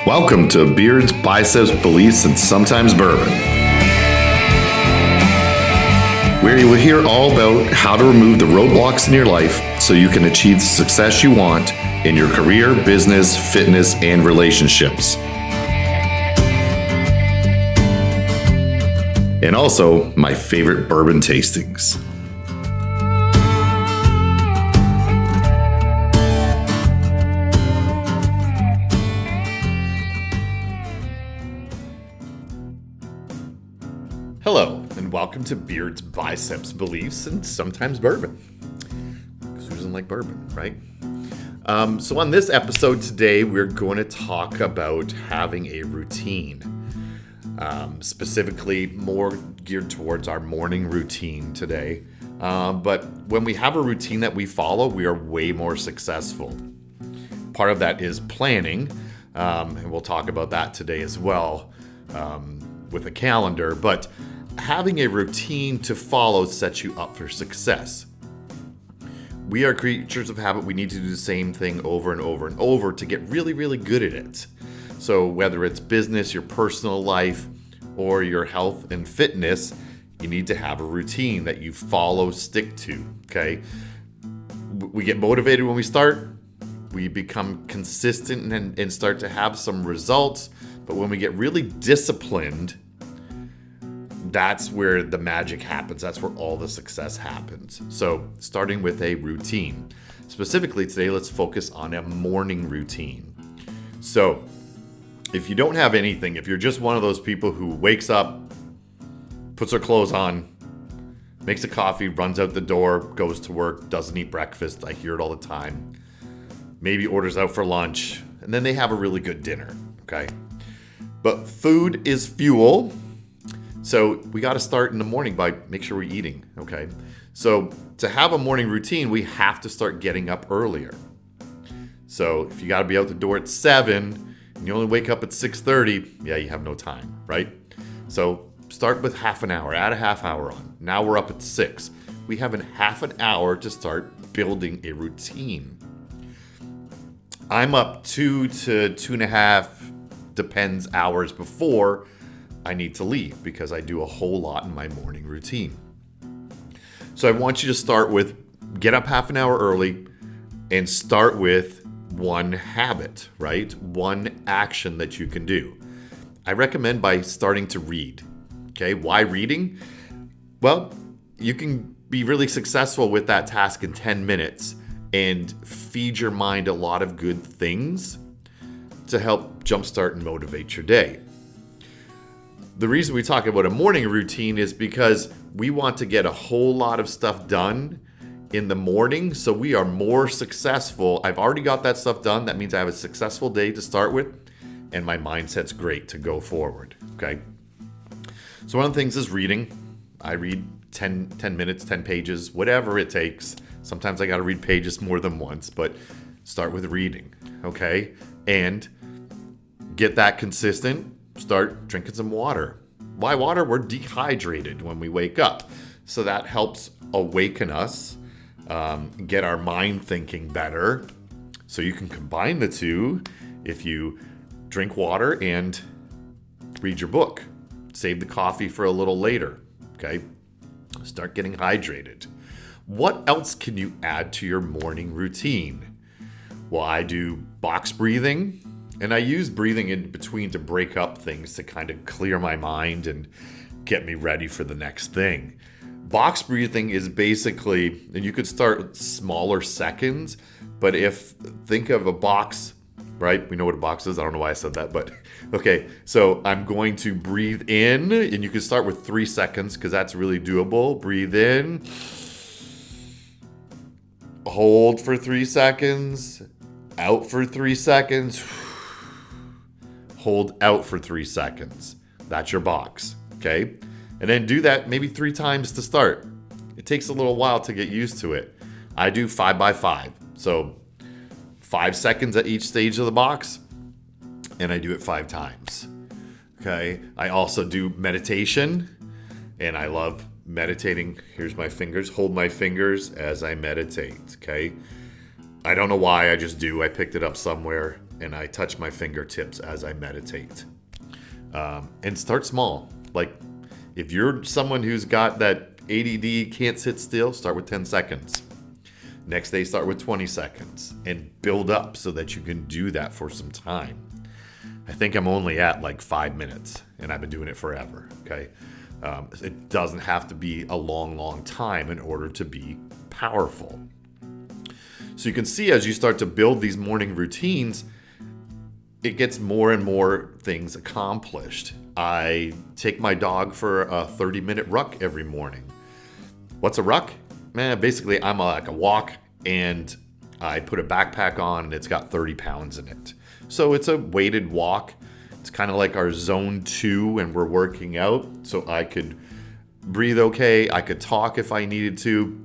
Welcome to Beards, Biceps, Beliefs, and Sometimes Bourbon, where you will hear all about how to remove the roadblocks in your life so you can achieve the success you want in your career, business, fitness, and relationships. And also, my favorite bourbon tastings. Hello, and welcome to Beards, Biceps, Beliefs, and Sometimes Bourbon. Because who doesn't like bourbon, right? So on this episode today, we're going to talk about having a routine. Specifically, more geared towards our morning routine today. But when we have a routine that we follow, we are way more successful. Part of that is planning, and we'll talk about that today as well with a calendar. But having a routine to follow sets you up for success. We are creatures of habit. We need to do the same thing over and over and over to get really, really good at it. So whether it's business, your personal life, or your health and fitness, you need to have a routine that you follow, stick to, okay? We get motivated when we start. We become consistent and start to have some results. But when we get really disciplined, that's where the magic happens. That's where all the success happens. So starting with a routine. Specifically today, let's focus on a morning routine. So if you don't have anything, if you're just one of those people who wakes up, puts her clothes on, makes a coffee, runs out the door, goes to work, doesn't eat breakfast, I hear it all the time, maybe orders out for lunch, and then they have a really good dinner, okay? But food is fuel. So we got to start in the morning by make sure we're eating, okay? So to have a morning routine, we have to start getting up earlier. So if you got to be out the door at 7 and you only wake up at 6:30, yeah, you have no time, right? So start with half an hour, add a half hour on. Now we're up at 6. We have half an hour to start building a routine. I'm up 2 to 2.5, depends, hours before I need to leave because I do a whole lot in my morning routine. So I want you to start with get up half an hour early and start with one habit, right? One action that you can do. I recommend by starting to read. Okay, why reading? Well, you can be really successful with that task in 10 minutes and feed your mind a lot of good things to help jumpstart and motivate your day. The reason we talk about a morning routine is because we want to get a whole lot of stuff done in the morning so we are more successful. I've already got that stuff done. That means I have a successful day to start with, and my mindset's great to go forward, okay? So one of the things is reading. I read 10 minutes, 10 pages, whatever it takes. Sometimes I got to read pages more than once, but start with reading, okay? And get that consistent. Start drinking some water. Why water? We're dehydrated when we wake up. So that helps awaken us, get our mind thinking better. So you can combine the two if you drink water and read your book. Save the coffee for a little later, okay? Start getting hydrated. What else can you add to your morning routine? Well, I do box breathing. And I use breathing in between to break up things to kind of clear my mind and get me ready for the next thing. Box breathing is basically, and you could start with smaller seconds, but think of a box, right? We know what a box is. I don't know why I said that, but okay. So I'm going to breathe in, and you can start with 3 seconds because that's really doable. Breathe in, hold for 3 seconds, out for 3 seconds, hold out for 3 seconds. That's your box, okay? And then do that maybe 3 times to start. It takes a little while to get used to it. I do 5 by 5. So 5 seconds at each stage of the box, and I do it 5 times, okay? I also do meditation, and I love meditating. Here's my fingers. Hold my fingers as I meditate, okay? I don't know why, I just do. I picked it up somewhere. and I touch my fingertips as I meditate. And start small. Like if you're someone who's got that ADD, can't sit still, start with 10 seconds. Next day, start with 20 seconds and build up so that you can do that for some time. I think I'm only at like 5 minutes, and I've been doing it forever, okay? It doesn't have to be a long, long time in order to be powerful. So you can see as you start to build these morning routines, it gets more and more things accomplished. I take my dog for a 30-minute ruck every morning. What's a ruck? Basically, I'm like a walk, and I put a backpack on, and it's got 30 pounds in it. So it's a weighted walk. It's kind of like our zone 2 when we're working out. So I could breathe okay. I could talk if I needed to.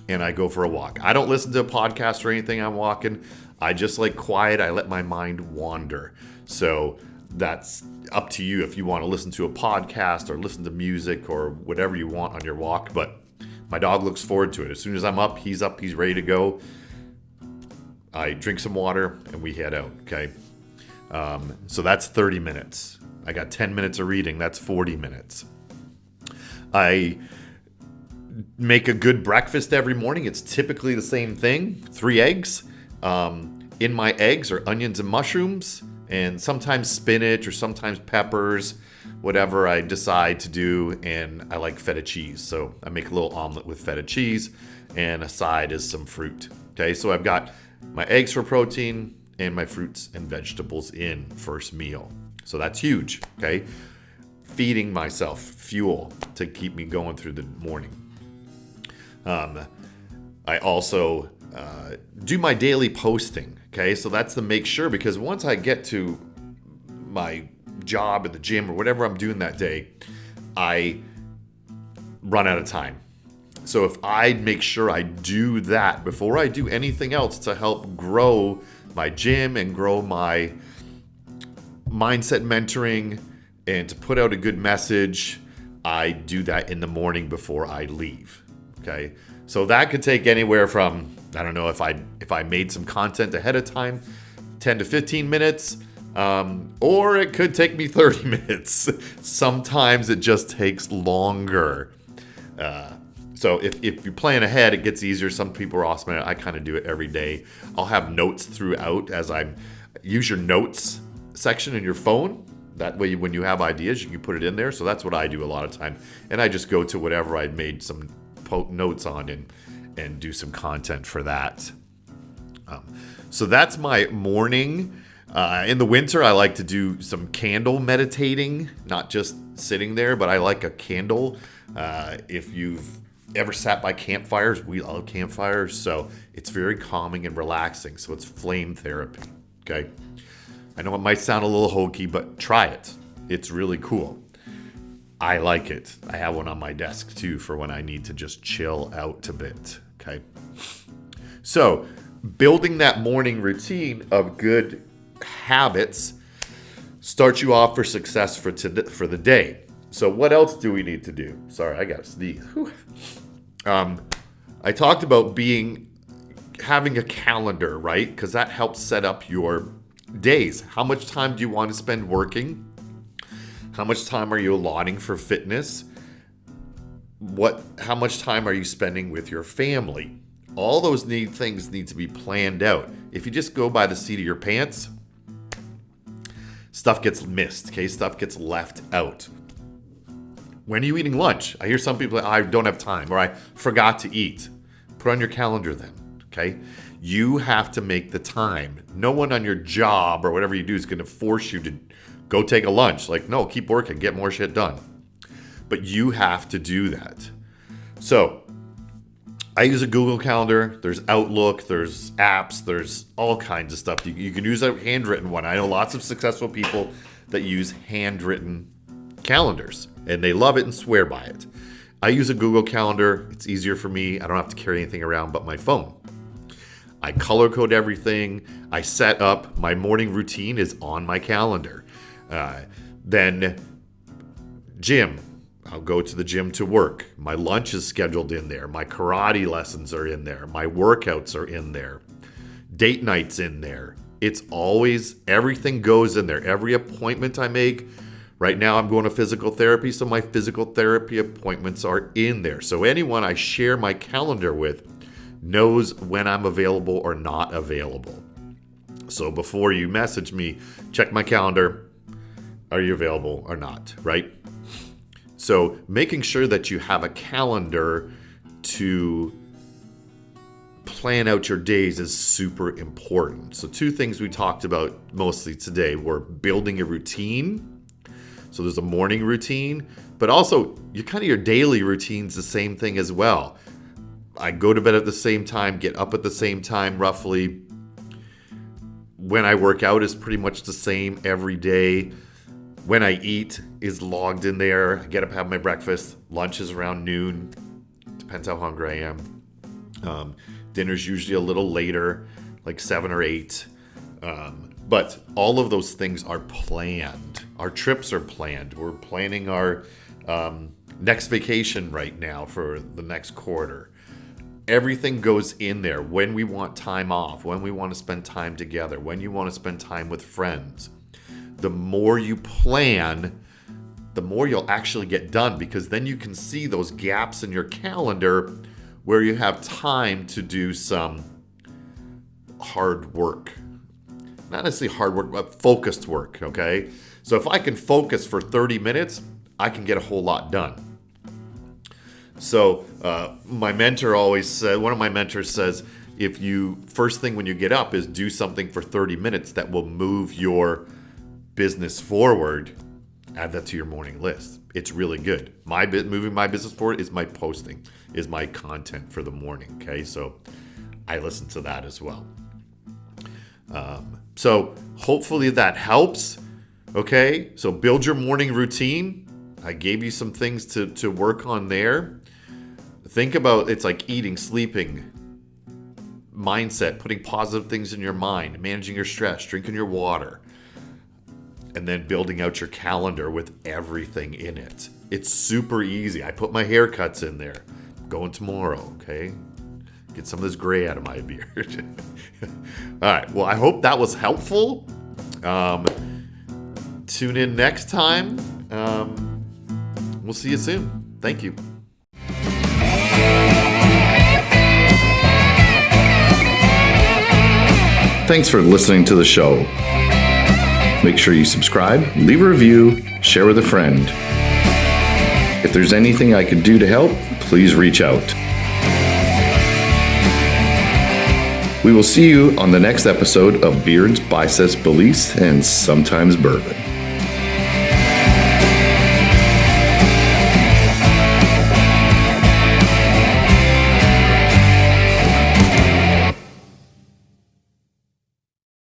And I go for a walk. I don't listen to a podcast or anything I'm walking. I just like quiet. I let my mind wander. So that's up to you if you want to listen to a podcast or listen to music or whatever you want on your walk. But my dog looks forward to it. As soon as I'm up, he's ready to go. I drink some water and we head out, okay? So that's 30 minutes. I got 10 minutes of reading. That's 40 minutes. I make a good breakfast every morning. It's typically the same thing, 3 eggs. In my eggs are onions and mushrooms, and sometimes spinach or sometimes peppers, whatever I decide to do. And I like feta cheese, so I make a little omelet with feta cheese, and a side is some fruit. Okay, so I've got my eggs for protein and my fruits and vegetables in first meal. So that's huge, okay? Feeding myself fuel to keep me going through the morning. I also do my daily posting, okay? So that's to make sure, because once I get to my job at the gym or whatever I'm doing that day, I run out of time. So if I make sure I do that before I do anything else to help grow my gym and grow my mindset mentoring and to put out a good message, I do that in the morning before I leave. Okay, so that could take anywhere from, I don't know, if I made some content ahead of time, 10 to 15 minutes, or it could take me 30 minutes. Sometimes it just takes longer. So if you plan ahead, it gets easier. Some people are awesome at it. I kind of do it every day. I'll have notes throughout as use your notes section in your phone. That way, when you have ideas, you can put it in there. So that's what I do a lot of time. And I just go to whatever I made some notes on and do some content for that. So that's my morning. In the winter, I like to do some candle meditating, not just sitting there, but I like a candle. If you've ever sat by campfires, we love campfires. So it's very calming and relaxing. So it's flame therapy. Okay. I know it might sound a little hokey, but try it. It's really cool. I like it. I have one on my desk too for when I need to just chill out a bit. Okay. So building that morning routine of good habits starts you off for success for the day. So what else do we need to do? Sorry, I got to sneeze. I talked about having a calendar, right? Because that helps set up your days. How much time do you want to spend working? How much time are you allotting for fitness? How much time are you spending with your family? All those things need to be planned out. If you just go by the seat of your pants, stuff gets missed, okay? Stuff gets left out. When are you eating lunch? I hear some people say, I don't have time, or I forgot to eat. Put on your calendar then, okay? You have to make the time. No one on your job or whatever you do is going to force you to go take a lunch. Like, no, keep working, get more shit done. But you have to do that. So I use a Google Calendar. There's Outlook. There's apps. There's all kinds of stuff. You can use a handwritten one. I know lots of successful people that use handwritten calendars, and they love it and swear by it. I use a Google Calendar. It's easier for me. I don't have to carry anything around but my phone. I color code everything. I set up my morning routine is on my calendar. Then gym. I'll go to the gym to work. My lunch is scheduled in there. My karate lessons are in there. My workouts are in there. Date night's in there. It's always, everything goes in there. Every appointment I make. Right now I'm going to physical therapy, so my physical therapy appointments are in there. So anyone I share my calendar with knows when I'm available or not available. So before you message me, check my calendar. Are you available or not, right? So making sure that you have a calendar to plan out your days is super important. So 2 things we talked about mostly today were building a routine. So there's a morning routine, but also your daily routine's the same thing as well. I go to bed at the same time, get up at the same time roughly. When I work out is pretty much the same every day. When I eat is logged in there. I get up, have my breakfast. Lunch is around noon. Depends how hungry I am. Dinner's usually a little later, like 7 or 8. But all of those things are planned. Our trips are planned. We're planning our next vacation right now for the next quarter. Everything goes in there. When we want time off, when we want to spend time together, when you want to spend time with friends. The more you plan, the more you'll actually get done, because then you can see those gaps in your calendar where you have time to do some hard work. Not necessarily hard work, but focused work, okay? So if I can focus for 30 minutes, I can get a whole lot done. So my mentor always said, one of my mentors says, if you, first thing when you get up is do something for 30 minutes that will move your business forward, add that to your morning list. It's really good. Moving my business forward is my posting, is my content for the morning, okay? So I listen to that as well. So hopefully that helps. Okay, so build your morning routine. I gave you some things to work on there. Think about, it's like eating, sleeping, mindset, putting positive things in your mind, managing your stress, drinking your water, and then building out your calendar with everything in it. It's super easy. I put my haircuts in there. I'm going tomorrow, okay? Get some of this gray out of my beard. All right. Well, I hope that was helpful. Tune in next time. We'll see you soon. Thank you. Thanks for listening to the show. Make sure you subscribe, leave a review, share with a friend. If there's anything I could do to help, please reach out. We will see you on the next episode of Beards, Biceps, Beliefs, and Sometimes Bourbon.